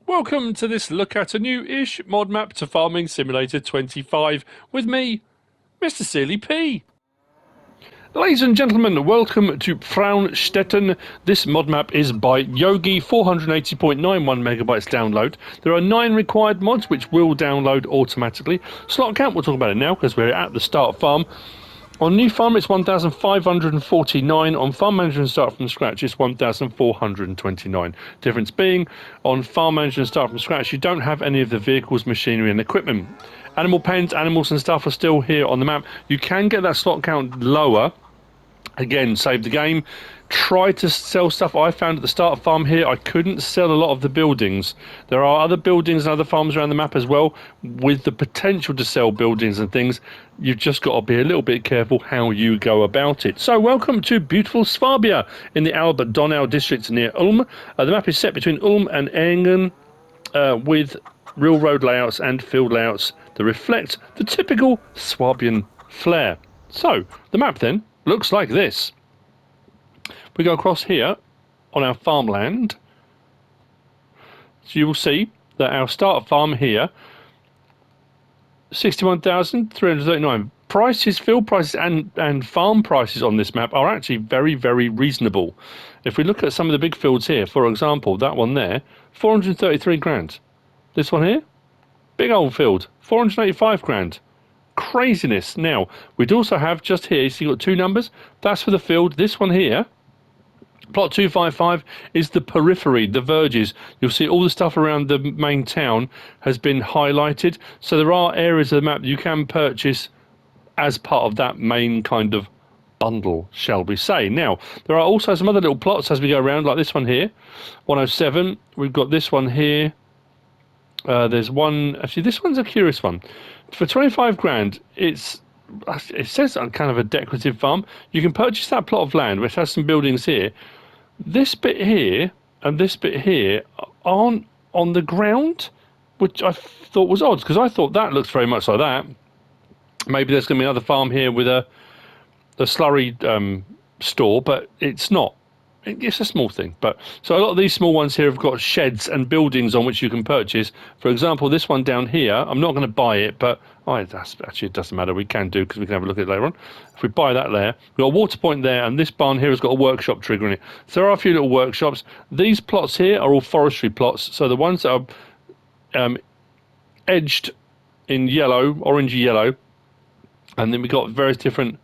Welcome to this look at a new-ish mod map to Farming Simulator 25 with me, MrSealyp. Ladies and gentlemen, welcome to Frauenstetten. This mod map is by Jogi, 480.91 megabytes download. There are 9 required mods which will download automatically. Slot count, we'll talk about it now because we're at the start farm. On new farm it's 1,549, on farm manager and start from scratch it's 1,429. Difference being, on farm manager and start from scratch you don't have any of the vehicles, machinery and equipment. Animal pens, animals and stuff are still here on the map. You can get that slot count lower. Again, save the game. Try to sell stuff. I found at the start of farm here I couldn't sell a lot of the buildings. There are other buildings and other farms around the map as well with the potential to sell buildings and things. You've just got to be a little bit careful how you go about it. So welcome to beautiful Swabia in the Alba Donau district near Ulm. The map is set between Ulm and Engen with real road layouts and field layouts that reflect the typical Swabian flair. So the map then looks like this. We go across here on our farmland. So you will see that our start farm here, 61,339. Prices, field prices and farm prices on this map are actually very, very reasonable. If we look at some of the big fields here, for example, that one there, 433 grand. This one here, big old field, 485 grand. Craziness. Now, we'd also have just here, so you've got 2 numbers. That's for the field. This one here, plot 255, is the periphery, the verges. You'll see all the stuff around the main town has been highlighted. So there are areas of the map you can purchase as part of that main kind of bundle, shall we say. Now, there are also some other little plots as we go around, like this one here, 107. We've got this one here. There's one, actually this one's a curious one. For 25 grand, it says on kind of a decorative farm. You can purchase that plot of land which has some buildings here. This bit here and this bit here aren't on the ground, which I thought was odd because I thought that looks very much like that. Maybe there's going to be another farm here with a slurry store, but it's not. It's a small thing, but so a lot of these small ones here have got sheds and buildings on which you can purchase. For example, this one down here, I'm not going to buy it, but actually it doesn't matter. We can do because we can have a look at it later on. If we buy that there, we've got a water point there, and this barn here has got a workshop trigger in it. So there are a few little workshops. These plots here are all forestry plots. So the ones that are edged in yellow, orangey yellow, and then we've got various different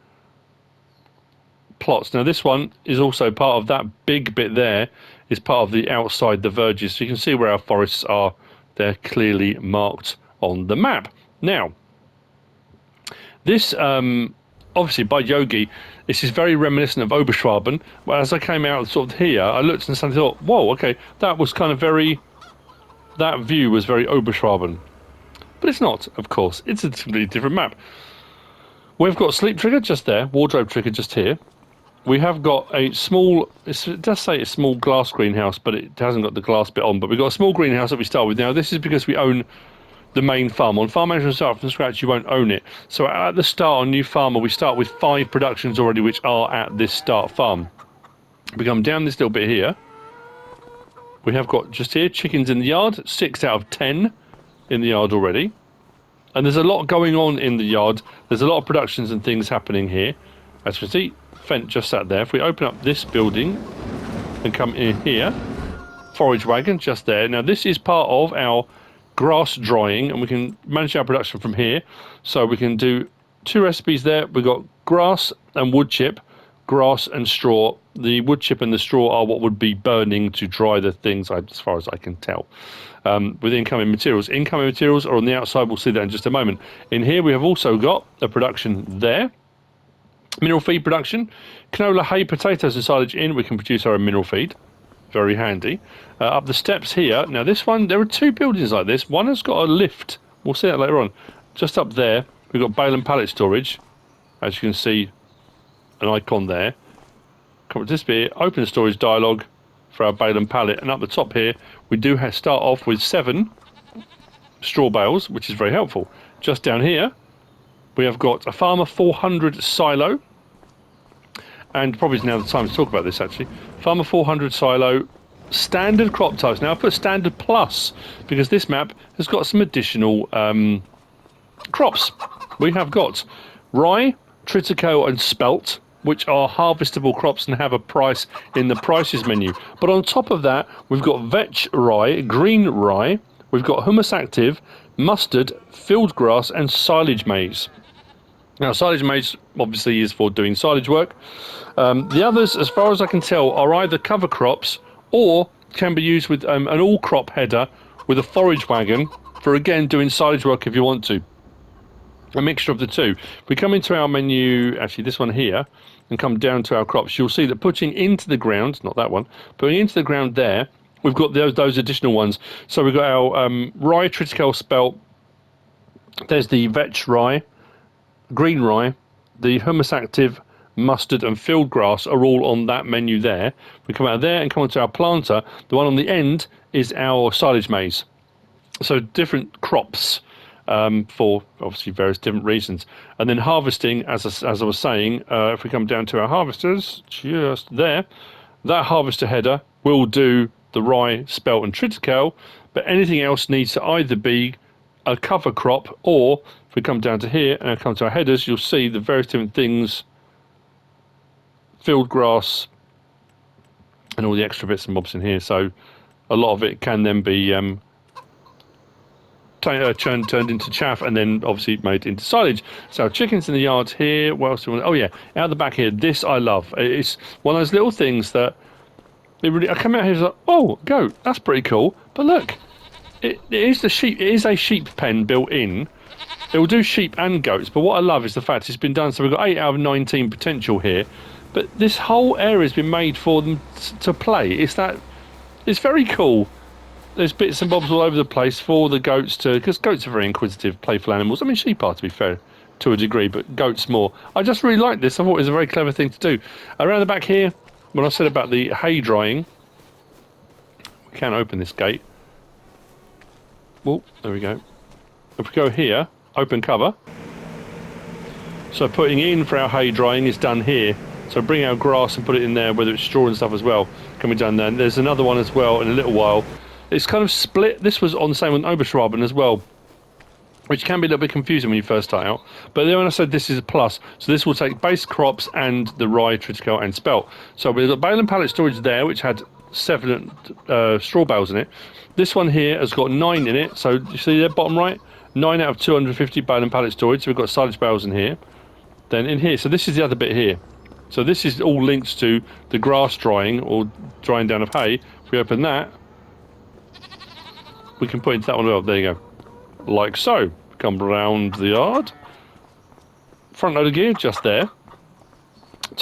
plots. Now this one is also part of that big bit there, is part of the outside the verges, so you can see where our forests are. They're clearly marked on the map. Now this obviously by Jogi, this is very reminiscent of Oberschwaben, but as I came out sort of here I looked and suddenly thought, whoa, okay, that was kind of that view was very Oberschwaben, but it's not, of course. It's a completely different map. We've got sleep trigger just there, wardrobe trigger just here. We have got a small, it does say a small glass greenhouse, but it hasn't got the glass bit on. But we've got a small greenhouse that we start with. Now, this is because we own the main farm. On farm management start from scratch, you won't own it. So at the start on New Farmer, we start with 5 productions already, which are at this start farm. We come down this little bit here. We have got just here chickens in the yard, 6 out of 10 in the yard already. And there's a lot going on in the yard. There's a lot of productions and things happening here. As you can see, Fent just sat there. If we open up this building and come in here, forage wagon just there. Now this is part of our grass drying, and we can manage our production from here. So we can do 2 recipes there. We've got grass and wood chip, grass and straw. The wood chip and the straw are what would be burning to dry the things, as far as I can tell. With incoming materials. Incoming materials are on the outside. We'll see that in just a moment. In here we have also got a production there. Mineral feed production. Canola, hay, potatoes and silage in. We can produce our own mineral feed. Very handy. Up the steps here. Now this one, there are 2 buildings like this. One has got a lift. We'll see that later on. Just up there, we've got bale and pallet storage. As you can see, an icon there. Come up to this bit, open storage dialog for our bale and pallet. And up the top here, we do start off with 7 straw bales, which is very helpful. Just down here, we have got a Farmer 400 silo, and probably is now the time to talk about this actually. Farmer 400 silo, standard crop types. Now I put standard plus because this map has got some additional crops. We have got rye, triticale and spelt, which are harvestable crops and have a price in the prices menu. But on top of that, we've got vetch rye, green rye, we've got humus active, mustard, field grass and silage maize. Now silage maize obviously is for doing silage work. The others, as far as I can tell, are either cover crops or can be used with an all crop header with a forage wagon for again doing silage work if you want to. A mixture of the two. If we come into our menu, actually this one here, and come down to our crops, you'll see that putting into the ground, not that one, putting into the ground there, we've got those additional ones. So we've got our rye, triticale, spelt, there's the vetch rye, green rye, the humus active, mustard and field grass are all on that menu there. We come out of there and come onto our planter. The one on the end is our silage maize. So different crops. For obviously various different reasons. And then harvesting, as I was saying, if we come down to our harvesters, just there, that harvester header will do the rye, spelt and triticale, but anything else needs to either be a cover crop, or if we come down to here and come to our headers, you'll see the various different things, field grass and all the extra bits and bobs in here. So a lot of it can then be turned into chaff and then obviously made into silage. So chickens in the yard here. What else do we want? Oh yeah, out the back here. This I love. It's one of those little things that it really. I come out here and like, oh, goat. That's pretty cool. But look, it is the sheep. It is a sheep pen built in. It will do sheep and goats. But what I love is the fact it's been done. So we've got 8 out of 19 potential here. But this whole area has been made for them to play. It's very cool. There's bits and bobs all over the place for the goats to, because goats are very inquisitive, playful animals. I mean, sheep are, to be fair, to a degree, but goats more. I just really like this. I thought it was a very clever thing to do. Around the back here, when I said about the hay drying, we can open this gate. Well, there we go. If we go here, open cover. So putting in for our hay drying is done here. So bring our grass and put it in there, whether it's straw and stuff as well, can be done there. And there's another one as well in a little while. It's kind of split. This was on the same with Oberschwaben as well, which can be a little bit confusing when you first start out. But then when I said this is a plus, so this will take base crops and the rye, triticale and spelt. So we've got bale and pallet storage there, which had 7 straw bales in it. This one here has got 9 in it. So you see there, bottom right, 9 out of 250 bale and pallet storage. So we've got silage bales in here. Then in here, so this is the other bit here. So this is all linked to the grass drying or drying down of hay. If we open that, we can put into that one as well. There you go. Like so. Come round the yard. Front loader gear, just there.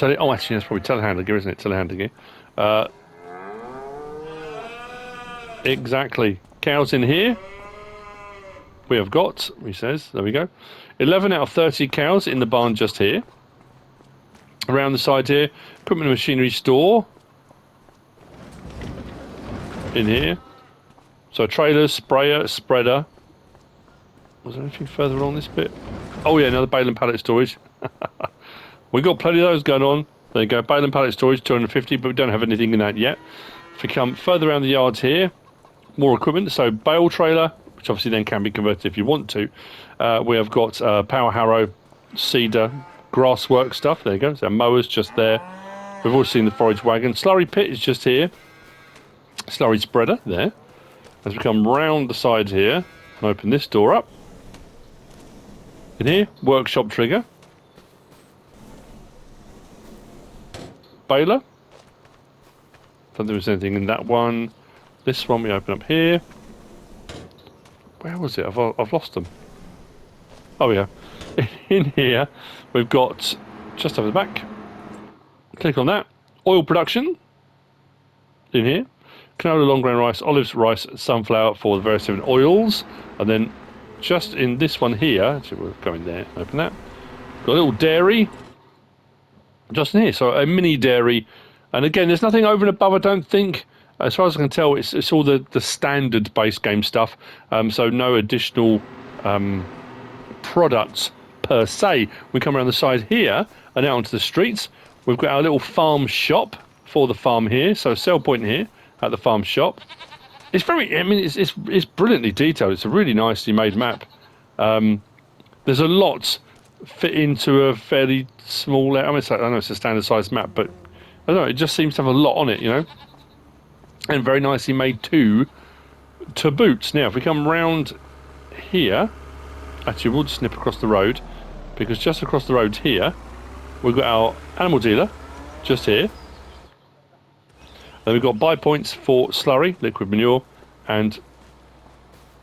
Oh, actually, that's probably telehandler gear, isn't it? Telehandler gear. Exactly. Cows in here. We have got, he says, there we go. 11 out of 30 cows in the barn just here. Around the side here, equipment and machinery store. In here. So trailers, sprayer, spreader. Was there anything further along this bit? Oh yeah, another bale and pallet storage. We've got plenty of those going on. There you go, bale and pallet storage, 250, but we don't have anything in that yet. If we come further around the yards here, more equipment. So bale trailer, which obviously then can be converted if you want to. We have got power harrow, seeder, grass work stuff. There you go. So mowers just there. We've also seen the forage wagon. Slurry pit is just here. Slurry spreader there. As we come round the side here and open this door up. In here, workshop trigger. Baler. Don't think there was anything in that one. This one we open up here. Where was it? I've lost them. Oh yeah. In here, we've got, just over the back, click on that, oil production, in here, canola, long grain rice, olives, rice, sunflower for the various different oils, and then just in this one here, actually we'll go in there, open that, got a little dairy, just in here, so a mini dairy, and again, there's nothing over and above, I don't think. As far as I can tell, it's all the standard base game stuff, so no additional products per se. We come around the side here and out onto the streets. We've got our little farm shop for the farm here, so sell point here, at the farm shop. It's very, I mean, it's brilliantly detailed. It's a really nicely made map. There's a lot fit into a fairly small, I mean, I know it's a standard sized map, but I don't know, it just seems to have a lot on it, you know, and very nicely made too, to boot. Now, if we come round here, actually, we'll just nip across the road, because just across the road here, we've got our animal dealer, just here. Then we've got buy points for slurry, liquid manure, and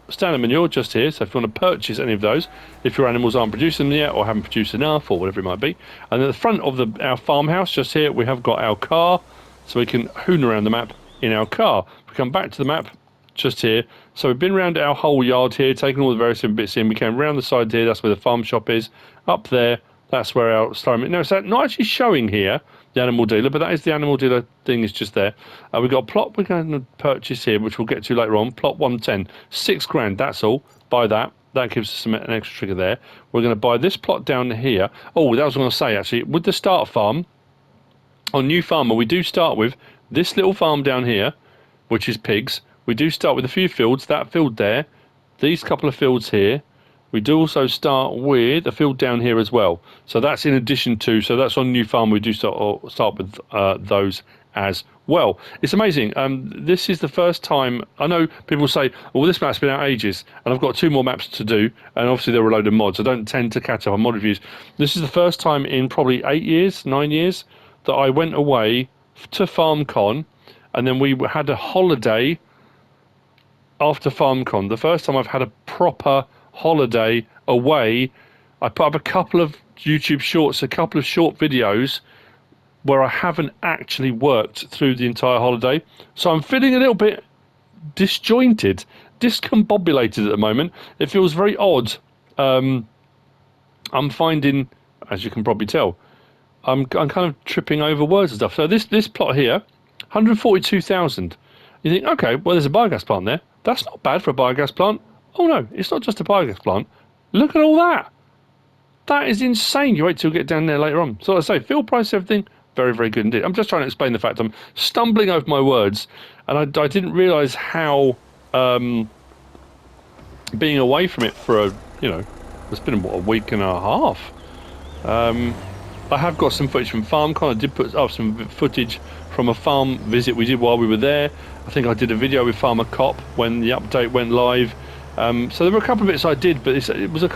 standard manure just here. So if you want to purchase any of those, if your animals aren't producing them yet or haven't produced enough or whatever it might be. And at the front of our farmhouse just here, we have got our car, so we can hoon around the map in our car. If we come back to the map just here, so we've been around our whole yard here, taking all the various bits in. We came round the side here, that's where the farm shop is. Up there, that's where our slurry. Now, it's not actually showing here the animal dealer, but that is the animal dealer thing is just there. We've got a plot we're going to purchase here, which we'll get to later on. Plot 110, 6 grand, that's all. Buy that. That gives us an extra trigger there. We're going to buy this plot down here. Oh, that was what I was going to say, actually. With the start farm, on New Farmer, we do start with this little farm down here, which is pigs. We do start with a few fields, that field there, these couple of fields here. We do also start with a field down here as well. So that's in addition to, so that's on New Farm, we do start with those as well. It's amazing. This is the first time, I know people say, well, this map's been out ages, and I've got 2 more maps to do, and obviously there were a load of mods. I don't tend to catch up on mod reviews. This is the first time in probably 8 years, 9 years, that I went away to FarmCon, and then we had a holiday after FarmCon. The first time I've had a proper holiday away. I put up a couple of YouTube shorts, a couple of short videos where I haven't actually worked through the entire holiday. So I'm feeling a little bit disjointed, discombobulated at the moment. It feels very odd. I'm finding, as you can probably tell, I'm kind of tripping over words and stuff. So this plot here, 142,000. You think, okay, well, there's a biogas plant there. That's not bad for a biogas plant. Oh no, it's not just a biogas plant. Look at all that. That is insane. You wait till we get down there later on. So like I say, field price, everything, very, very good indeed. I'm just trying to explain the fact I'm stumbling over my words, and I didn't realise how being away from it for it's been what, a week and a half. I have got some footage from FarmCon. I did put up some footage from a farm visit we did while we were there. I think I did a video with Farmer Cop when the update went live. So there were a couple of bits I did, but it was a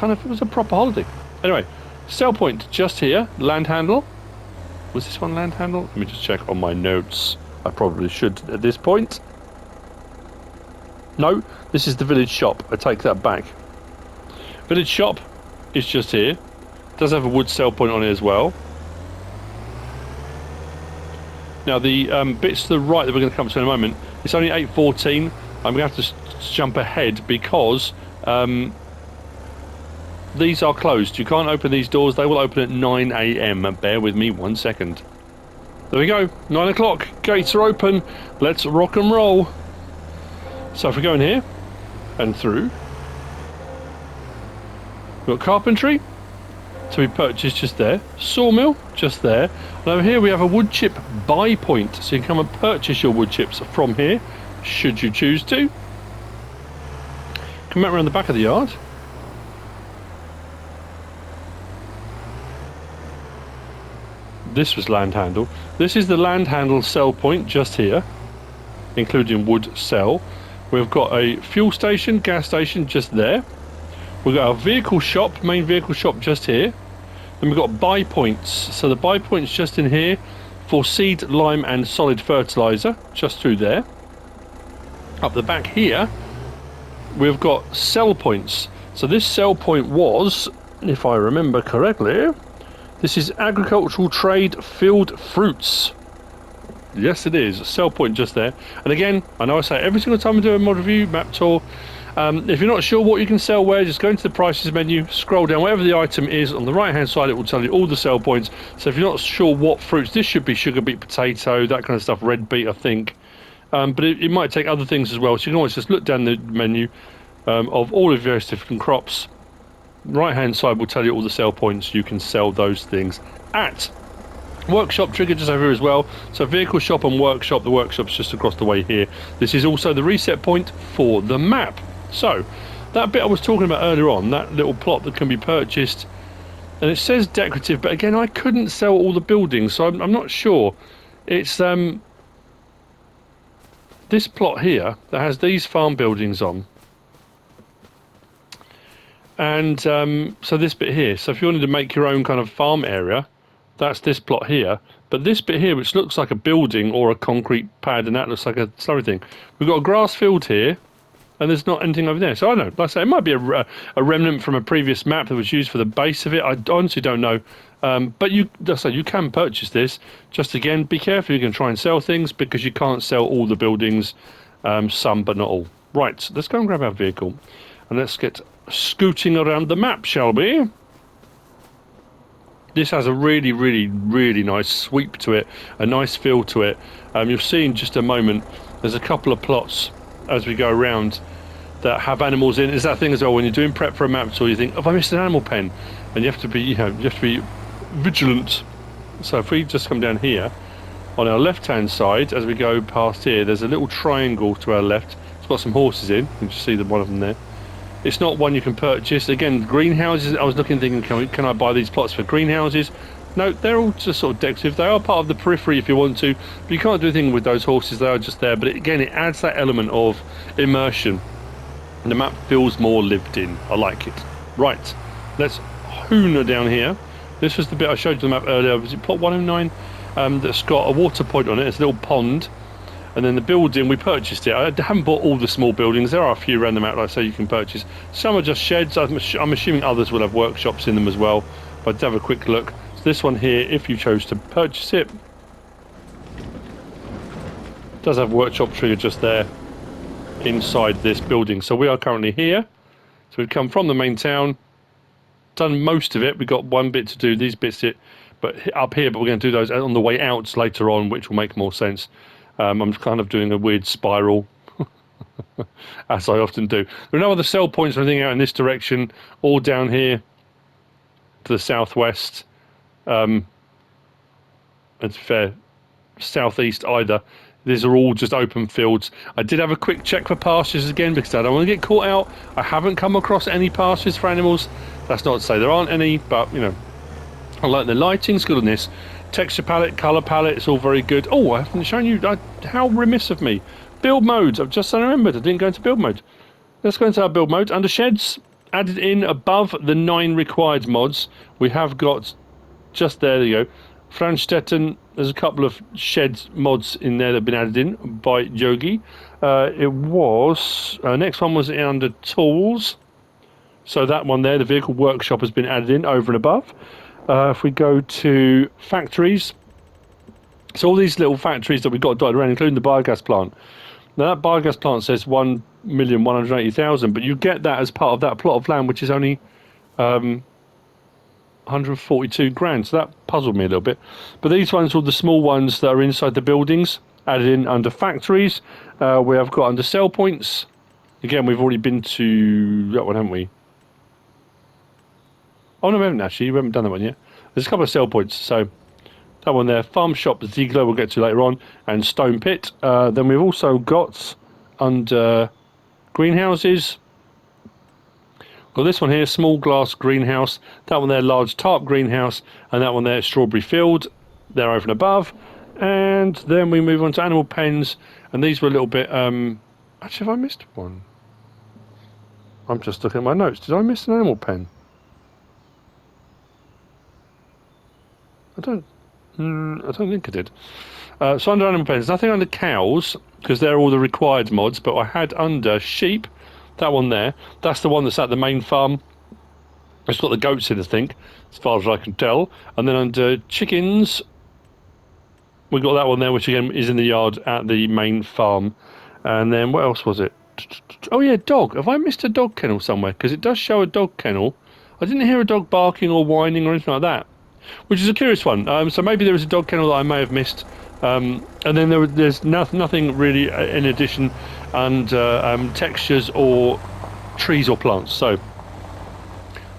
proper holiday. Anyway, sell point just here, land handle. Was this one land handle? Let me just check on my notes. I probably should at this point. No, this is the village shop. I take that back. Village shop is just here. Does have a wood sell point on it as well. Now the bits to the right that we're going to come to in a moment, it's only 8:14. I'm going to have to jump ahead because these are closed. You can't open these doors. They will open at 9 AM. Bear with me 1 second. There we go. 9 o'clock. Gates are open. Let's rock and roll. So if we go in here and through, we've got carpentry to be purchased just there. Sawmill just there. And over here we have a wood chip buy point. So you can come and purchase your wood chips from here, should you choose to. Come back around the back of the yard. This was land handle. This is the land handle sell point just here, including wood sell. We've got a fuel station, gas station just there. We've got our vehicle shop, main vehicle shop just here. Then we've got buy points. So the buy points just in here for seed, lime and solid fertilizer, just through there. Up the back here, we've got sell points. So this sell point was, if I remember correctly, this is agricultural trade field fruits. Yes, it is. Sell point just there. And again, I know I say every single time I do a mod review, map tour, if you're not sure what you can sell where, just go into the prices menu, scroll down, whatever the item is on the right hand side, it will tell you all the sell points. So if you're not sure what fruits, this should be sugar beet, potato, that kind of stuff, red beet I think. But it might take other things as well, so you can always just look down the menu of all of the various different crops. Right hand side will tell you all the sell points you can sell those things at. Workshop trigger just over here as well. So vehicle shop and workshop. The workshop's just across the way here. This is also the reset point for the map. So that bit I was talking about earlier on, that little plot that can be purchased, and it says decorative, but again I couldn't sell all the buildings, so I'm not sure. It's this plot here that has these farm buildings on, and so this bit here. So if you wanted to make your own kind of farm area, that's this plot here. But this bit here, which looks like a building or a concrete pad, and that looks like a slurry thing. We've got a grass field here, and there's not anything over there. So I don't know. Like I say, it might be a remnant from a previous map that was used for the base of it. I honestly don't know. But you can purchase this. Just again, be careful. You can try and sell things because you can't sell all the buildings. Some, but not all. Right, let's go and grab our vehicle, and let's get scooting around the map, shall we? This has a really, really, really nice sweep to it, a nice feel to it. You'll see in just a moment, there's a couple of plots as we go around that have animals in. Is that thing as well, when you're doing prep for a map tour, you think, have I missed an animal pen? And you have to be, you have to be vigilant. So if we just come down here, on our left-hand side, as we go past here, there's a little triangle to our left. It's got some horses in. You can just see one of them there. It's not one you can purchase. Again, greenhouses, I was looking thinking, can I buy these plots for greenhouses? No, they're all just sort of decorative. They are part of the periphery if you want to, but you can't do anything with those horses. They are just there. But again, it adds that element of immersion. And the map feels more lived in. I like it. Right, let's hooner down here. This was the bit I showed you the map earlier. Was it plot 109? That's got a water point on it. It's a little pond. And then the building, we purchased it. I haven't bought all the small buildings. There are a few around the map, like I say, you can purchase. Some are just sheds. I'm assuming others will have workshops in them as well. But have a quick look. So this one here, if you chose to purchase it, does have workshop trigger just there inside this building. So we are currently here. So we've come from the main town, done most of it. We've got one bit to do, these bits but up here, but we're going to do those on the way out later on, which will make more sense. I'm kind of doing a weird spiral, as I often do. There are no other sell points or anything out in this direction, all down here to the southwest. It's fair, southeast either. These are all just open fields. I did have a quick check for pastures again because I don't want to get caught out. I haven't come across any pastures for animals. That's not to say there aren't any, but, you know, I like the lighting. It's good on this. Texture palette, colour palette, it's all very good. Oh, I haven't shown you. How remiss of me. Build mode. I've just remembered I didn't go into build mode. Let's go into our build mode. Under sheds, added in above the 9 required mods, we have got, just there you go, Franstetten. There's a couple of sheds mods in there that have been added in by Jogi. Next one was under tools. So that one there, the vehicle workshop, has been added in over and above. If we go to factories, so all these little factories that we've got dotted around, including the biogas plant. Now that biogas plant says 1,180,000, but you get that as part of that plot of land, which is only 142 grand. So that puzzled me a little bit. But these ones are all the small ones that are inside the buildings, added in under factories. We have got under sell points. Again, we've already been to that one, haven't we? Oh no, we haven't actually. We haven't done that one yet. There's a couple of sell points. So that one there, farm shop, Ziegler, we'll get to later on, and stone pit. Then we've also got under greenhouses. Got this one here, small glass greenhouse. That one there, large tarp greenhouse, and that one there, strawberry field. They're over and above. And then we move on to animal pens, and these were a little bit. Actually, have I missed one? I'm just looking at my notes. Did I miss an animal pen? I don't think I did. So under animal pens, nothing under cows, because they're all the required mods, but I had under sheep, that one there. That's the one that's at the main farm. It's got the goats in, I think, as far as I can tell. And then under chickens, we've got that one there, which again is in the yard at the main farm. And then what else was it? Oh yeah, dog. Have I missed a dog kennel somewhere? Because it does show a dog kennel. I didn't hear a dog barking or whining or anything like that, which is a curious one. So maybe there is a dog kennel that I may have missed. And then there's nothing really in addition, and textures or trees or plants. So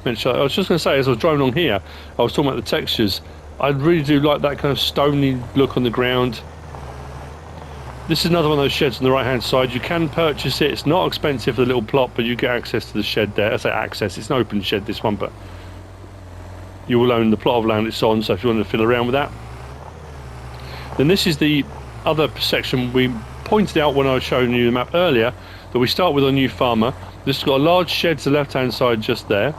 I was just going to say, as I was driving along here, I was talking about the textures. I really do like that kind of stony look on the ground. This is another one of those sheds on the right hand side. You can purchase it. It's not expensive for the little plot, but you get access to the shed there. I say access, it's an open shed, this one, but you will own the plot of land it's on, so if you want to fiddle around with that. Then this is the other section we pointed out when I was showing you the map earlier, that we start with our new farmer. This has got a large shed to the left hand side just there.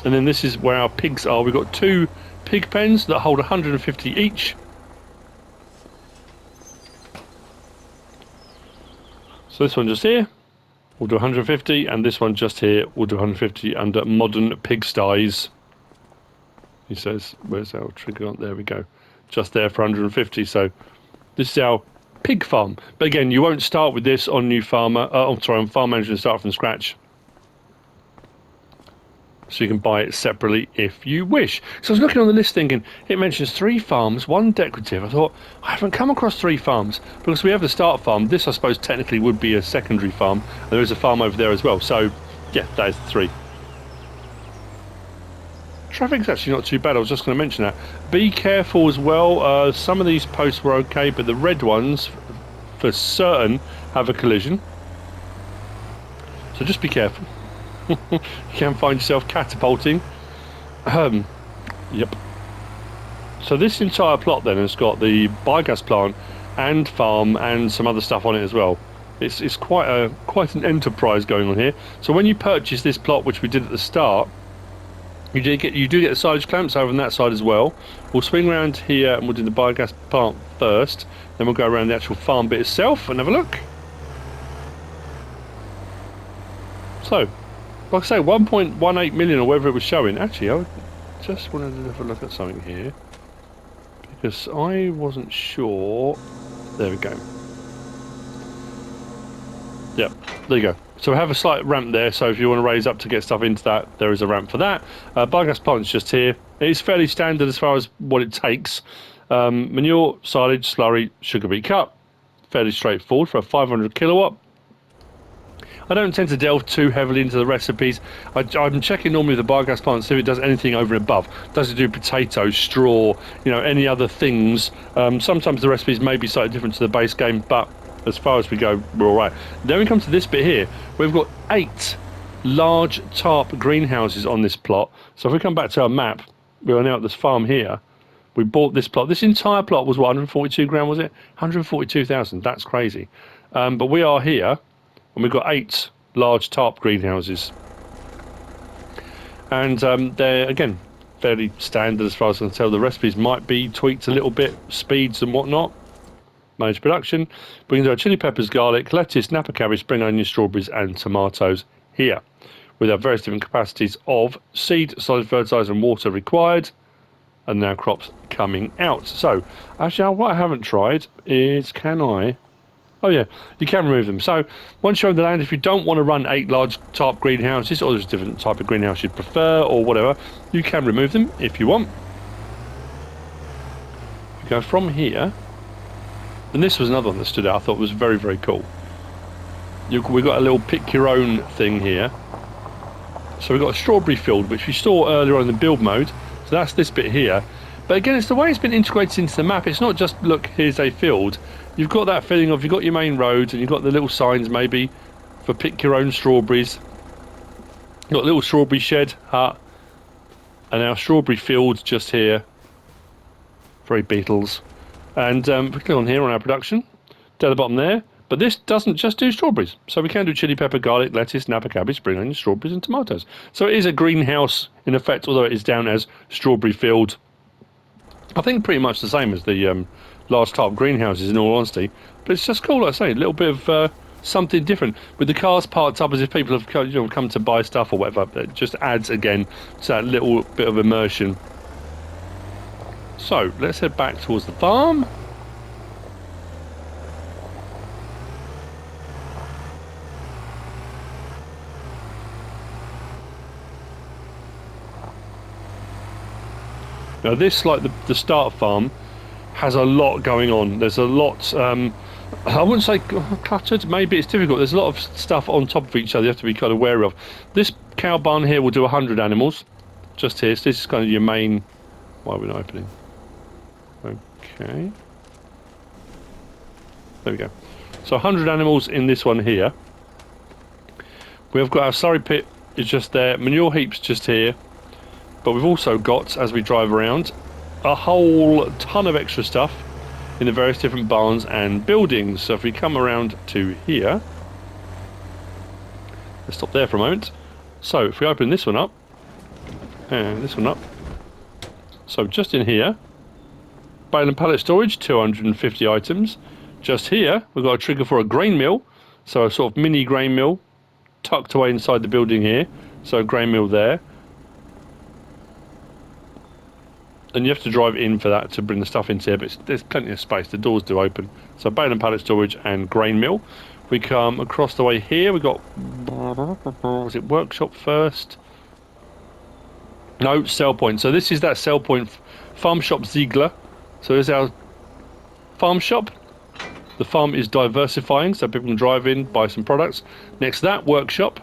And then this is where our pigs are. We've got 2 pig pens that hold 150 each. So this one just here, we'll do 150, and this one just here, we'll do 150 under modern pigsties. He says, where's our trigger on? There we go. Just there for 150. So this is our pig farm. But again, you won't start with this on new farmer. On farm manager and start from scratch. So you can buy it separately if you wish. So I was looking on the list thinking, it mentions 3 farms, 1 decorative. I thought, I haven't come across 3 farms. Because we have the start farm. This, I suppose, technically would be a secondary farm. And there is a farm over there as well. So, yeah, that is 3. Traffic's actually not too bad. I was just going to mention that. Be careful as well. Some of these posts were okay, but the red ones, for certain, have a collision. So just be careful. You can find yourself catapulting. Yep. So this entire plot then has got the biogas plant and farm and some other stuff on it as well. It's quite an enterprise going on here. So when you purchase this plot, which we did at the start, you do get the silage clamps over on that side as well. We'll swing around here and we'll do the biogas plant first. Then we'll go around the actual farm bit itself and have a look. So, like I say, 1.18 million or whatever it was showing. Actually, I just wanted to have a look at something here, because I wasn't sure. There we go. Yep, there you go. So we have a slight ramp there, so if you want to raise up to get stuff into that, there is a ramp for that. Biogas plant's just here. It is fairly standard as far as what it takes. Manure, silage, slurry, sugar beet cup. Fairly straightforward for a 500 kilowatt. I don't tend to delve too heavily into the recipes. I'm checking normally the biogas plant to see if it does anything over and above. Does it do potatoes, straw, any other things? Sometimes the recipes may be slightly different to the base game, but as far as we go, we're all right. Then we come to this bit here. We've got 8 large tarp greenhouses on this plot. So if we come back to our map, we are now at this farm here. We bought this plot. This entire plot was what, 142 grand, was it? 142,000. That's crazy. But we are here. And we've got 8 large tarp greenhouses. And they're, again, fairly standard as far as I can tell. The recipes might be tweaked a little bit, speeds and whatnot. Managed production. We can do our chili peppers, garlic, lettuce, napa cabbage, spring onions, strawberries and tomatoes here. With our various different capacities of seed, solid fertilizer and water required. And now crops coming out. So, actually, what I haven't tried is, can I... Oh yeah, you can remove them. So once you're on the land, if you don't want to run 8 large tarp greenhouses, or there's a different type of greenhouse you'd prefer, or whatever, you can remove them if you want. You go from here, and this was another one that stood out. I thought was very, very cool. We've got a little pick your own thing here. So we've got a strawberry field, which we saw earlier on in the build mode. So that's this bit here. But again, it's the way it's been integrated into the map. It's not just, look, here's a field. You've got that feeling of, you've got your main roads and you've got the little signs maybe for pick your own strawberries. You've got a little strawberry shed, hut, and our strawberry field just here. Very Beatles. And if we click on here on our production, down the bottom there. But this doesn't just do strawberries. So we can do chili pepper, garlic, lettuce, napa cabbage, spring onions, strawberries and tomatoes. So it is a greenhouse in effect, although it is down as strawberry field. I think pretty much the same as the large tarp greenhouses in all honesty, but it's just cool, like I say, a little bit of something different with the cars parked up as if people have come to buy stuff or whatever. It just adds again to that little bit of immersion. So let's head back towards the farm. Now this, like the start farm, has a lot going on. There's a lot, I wouldn't say cluttered, maybe it's difficult. There's a lot of stuff on top of each other you have to be kind of wary of. This cow barn here will do 100 animals. just here. So this is kind of your main... Why are we not opening? Okay. There we go. So 100 animals in this one here. We've got our slurry pit is just there. Manure heaps just here. But we've also got, as we drive around, a whole ton of extra stuff in the various different barns and buildings. So if we come around to here, let's stop there for a moment. So if we open this one up and this one up, so just in here, bale and pallet storage, 250 items. Just here we've got a trigger for a grain mill, so a sort of mini grain mill tucked away inside the building here, so a grain mill there. And you have to drive in for that to bring the stuff into here, but there's plenty of space. The doors do open. So bale and pallet storage and grain mill. We come across the way here. We've got... Was it workshop first? No, sell point. So this is that sell point. Farm shop Ziegler. So there's our farm shop. The farm is diversifying, so people can drive in, buy some products. Next to that, workshop.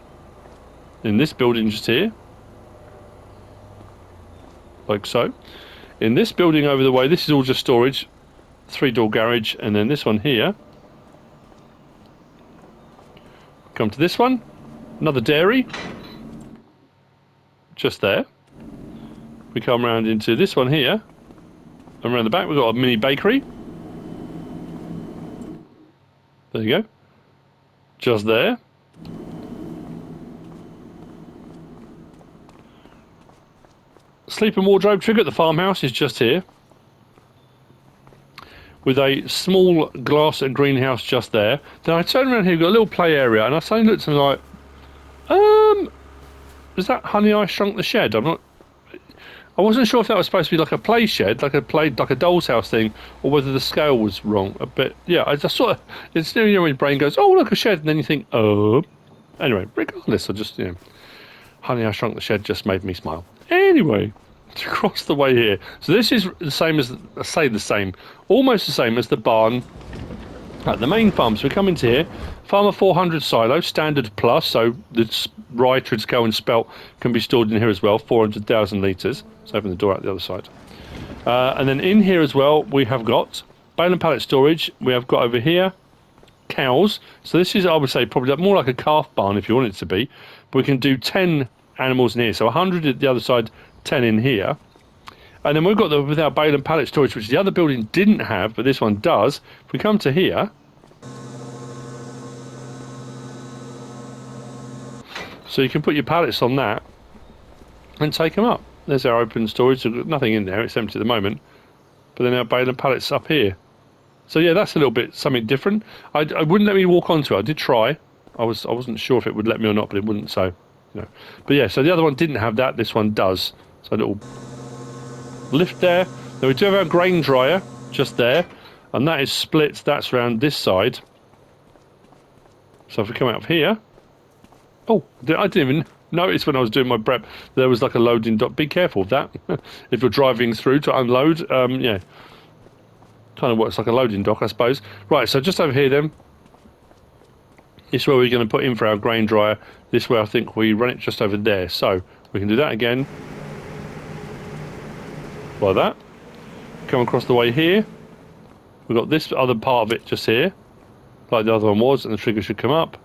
In this building just here. Like so. In this building over the way, this is all just storage, 3-door garage, and then this one here. Come to this one, another dairy, just there. We come around into this one here, and around the back we've got a mini bakery. There you go, just there. Sleep and wardrobe trigger at the farmhouse is just here, with a small glass and greenhouse just there. Then I turn around here, we've got a little play area, and I suddenly looked and like, is that Honey I Shrunk the Shed? I wasn't sure if that was supposed to be like a play shed, like a doll's house thing, or whether the scale was wrong. But yeah, I just sort of, it's when your brain goes, oh look, a shed, and then you think, oh. Anyway, regardless, I just, Honey I Shrunk the Shed just made me smile. Anyway, across the way here. So this is the same as, almost the same as the barn at the main farm. So we come into here, Farmer 400 silo, standard plus, so the rye, trid, and spelt can be stored in here as well, 400,000 litres. Let's open the door out the other side. And then in here as well, we have got bale and pallet storage. We have got over here cows. So this is, I would say, probably more like a calf barn if you want it to be. But we can do 10 animals in here. So 100 at the other side, 10 in here. And then we've got with our bale and pallet storage, which the other building didn't have, but this one does. If we come to here, so you can put your pallets on that and take them up. There's our open storage. There's nothing in there, it's empty at the moment. But then our bale and pallets up here. So yeah, that's a little bit something different. I wouldn't let me walk onto it. I did try. I wasn't sure if it would let me or not, but it wouldn't. So, But yeah, so the other one didn't have that. This one does. So a little lift there. Then we do have our grain dryer just there, and that is split. That's around this side. So if we come out of here, oh, I didn't even notice when I was doing my prep there was like a loading dock. Be careful of that if you're driving through to unload. Yeah, kind of works like a loading dock, I suppose. Right, so just over here then, this is where we're going to put in for our grain dryer. This way I think we run it just over there. So we can do that again. Like that. Come across the way here. We've got this other part of it just here, like the other one was, and the trigger should come up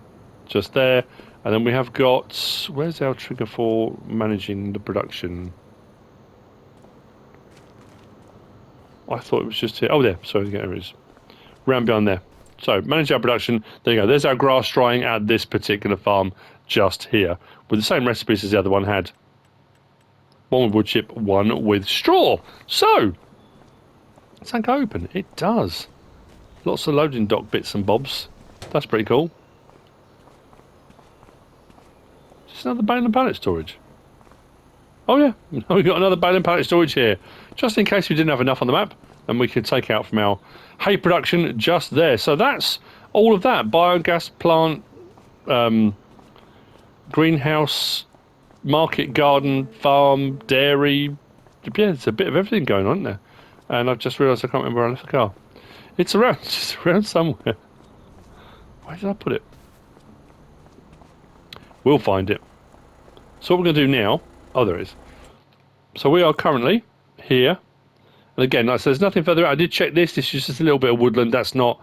just there. And then we have got, where's our trigger for managing the production? I thought it was just here. Oh, there. Sorry, there it is. Round behind there. So, manage our production. There you go. There's our grass drying at this particular farm just here, with the same recipes as the other one had. One with wood chip, one with straw. So, does that go open? It does. Lots of loading dock bits and bobs. That's pretty cool. Just another bale and pallet storage. Oh yeah, we've got another bale and pallet storage here, just in case we didn't have enough on the map, and we could take out from our hay production just there. So that's all of that. Biogas plant, greenhouse, market garden, farm, dairy. Yeah, there's a bit of everything going on there. And I've just realised I can't remember where I left the car. It's around, just around somewhere. Where did I put it? We'll find it. So what we're going to do now... Oh, there it is. So we are currently here. And again, like I said, there's nothing further out. I did check this. This is just a little bit of woodland. That's not,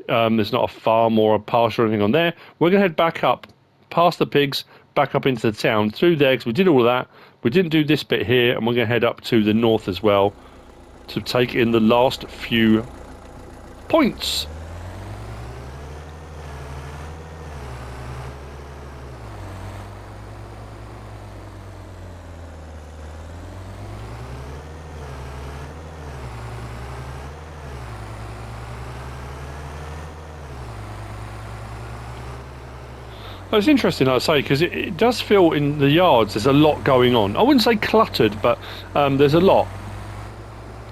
there's not a farm or a pasture or anything on there. We're going to head back up, past the pigs, back up into the town, through there, because we did all of that. We didn't do this bit here, and we're going to head up to the north as well to take in the last few points. Well, it's interesting, like I say, because it does feel in the yards there's a lot going on. I wouldn't say cluttered, but there's a lot.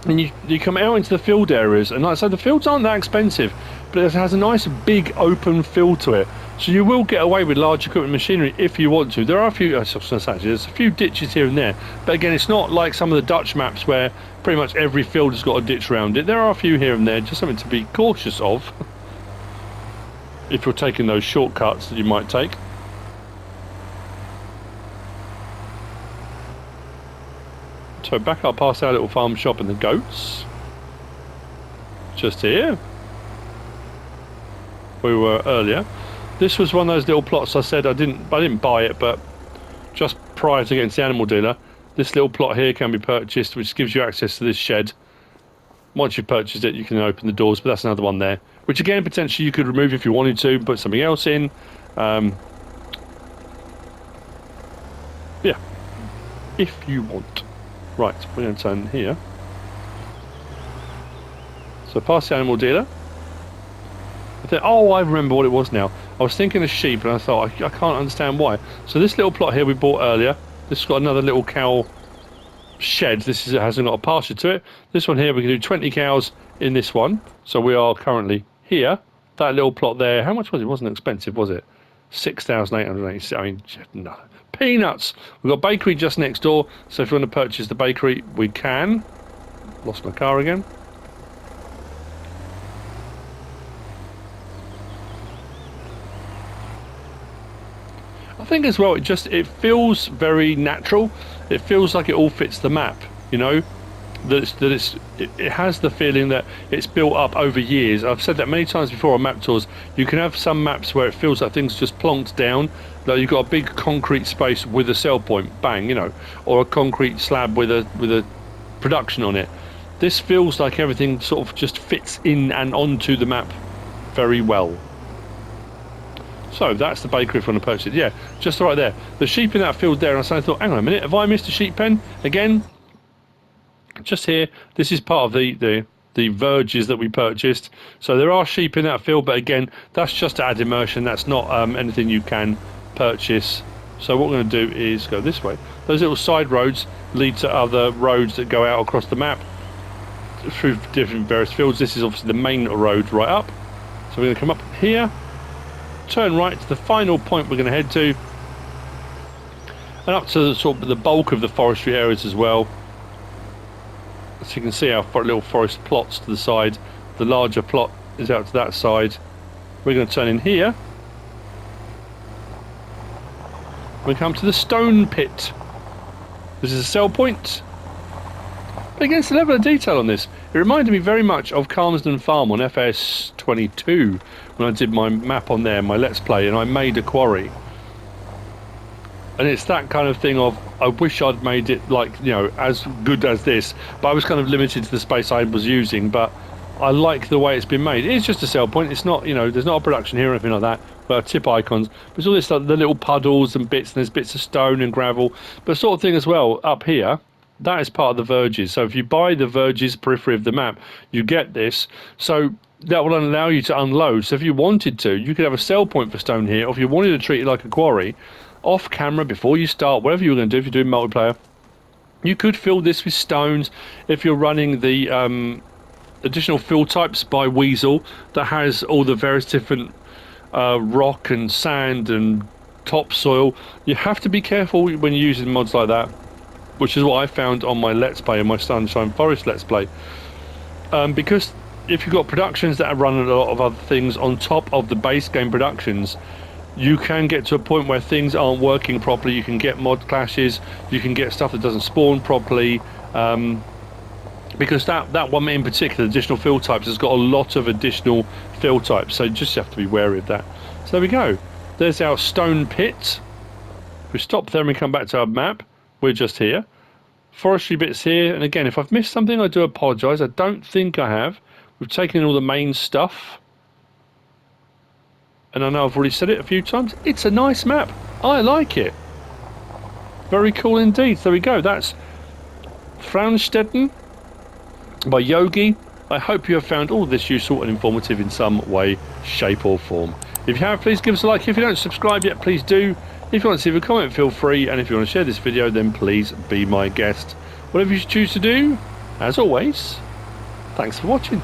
And you come out into the field areas, and like I say, the fields aren't that expensive, but it has a nice big open feel to it. So you will get away with large equipment machinery if you want to. There are a few, there's a few ditches here and there, but again, it's not like some of the Dutch maps where pretty much every field has got a ditch around it. There are a few here and there, just something to be cautious of if you're taking those shortcuts that you might take. So back up past our little farm shop and the goats. Just here. We were earlier. This was one of those little plots I said I didn't buy it, but just prior to getting to the animal dealer, this little plot here can be purchased, which gives you access to this shed. Once you've purchased it, you can open the doors, but that's another one there. Which again, potentially you could remove if you wanted to, put something else in. Yeah, if you want. Right, we're going to turn here. So past the animal dealer. Oh, I remember what it was now. I was thinking of sheep, and I thought, I can't understand why. So this little plot here we bought earlier. This has got another little cow shed. This hasn't got a pasture to it. This one here, we can do 20 cows in this one. So we are currently here. That little plot there, how much was it? It wasn't expensive, was it? 6,880. I mean, no. Peanuts. We've got bakery just next door, so if you want to purchase the bakery, we can. Lost my car again. I think as well, it feels very natural. It feels like it all fits the map, you know. It has the feeling that it's built up over years. I've said that many times before on map tours. You can have some maps where it feels like things just plonked down. Like you've got a big concrete space with a sell point, bang, you know, or a concrete slab with a production on it. This feels like everything sort of just fits in and onto the map very well. So that's the bakery if you want to purchase it. Yeah, just right there. The sheep in that field there, and I thought, hang on a minute, have I missed a sheep pen again? Just here, this is part of the verges that we purchased. So there are sheep in that field, but again, that's just to add immersion. That's not anything you can purchase. So what we're going to do is go this way. Those little side roads lead to other roads that go out across the map through different various fields. This is obviously the main road right up. So we're going to come up here, turn right to the final point we're going to head to, and up to the sort of the bulk of the forestry areas as well. So you can see our little forest plots to the side. The larger plot is out to that side. We're going to turn in here. We come to the stone pit. This is a sell point. But again, it's the level of detail on this. It reminded me very much of Calmsden Farm on FS22 when I did my map on there, my Let's Play, and I made a quarry. And it's that kind of thing of, I wish I'd made it like, you know, as good as this, but I was kind of limited to the space I was using, but I like the way it's been made. It's just a sell point. It's not, you know, there's not a production here or anything like that. But tip icons. There's all this stuff, the little puddles and bits, and there's bits of stone and gravel. But sort of thing as well, up here, that is part of the verges. So if you buy the verges periphery of the map, you get this. So that will allow you to unload. So if you wanted to, you could have a sell point for stone here, or if you wanted to treat it like a quarry, off camera before you start, whatever you're going to do, if you're doing multiplayer, you could fill this with stones. If you're running the additional fill types by Weasel that has all the various different rock and sand and topsoil, you have to be careful when you're using mods like that, which is what I found on my Let's Play and my Sunshine Forest Let's Play, because if you've got productions that are running a lot of other things on top of the base game productions, you can get to a point where things aren't working properly. You can get mod clashes, you can get stuff that doesn't spawn properly, because that one in particular, additional field types, has got a lot of additional field types, so just have to be wary of that. So there we go. There's our stone pit. We stop there and we come back to our map. We're just here. Forestry bits here, and again, if I've missed something, I do apologise. I don't think I have. We've taken in all the main stuff, and I know I've already said it a few times. It's a nice map. I like it. Very cool indeed. There we go. That's Frauenstetten by Jogi. I hope you have found all this useful and informative in some way, shape or form. If you have, please give us a like. If you don't subscribe yet, please do. If you want to leave a comment, feel free. And if you want to share this video, then please be my guest. Whatever you choose to do, as always, thanks for watching.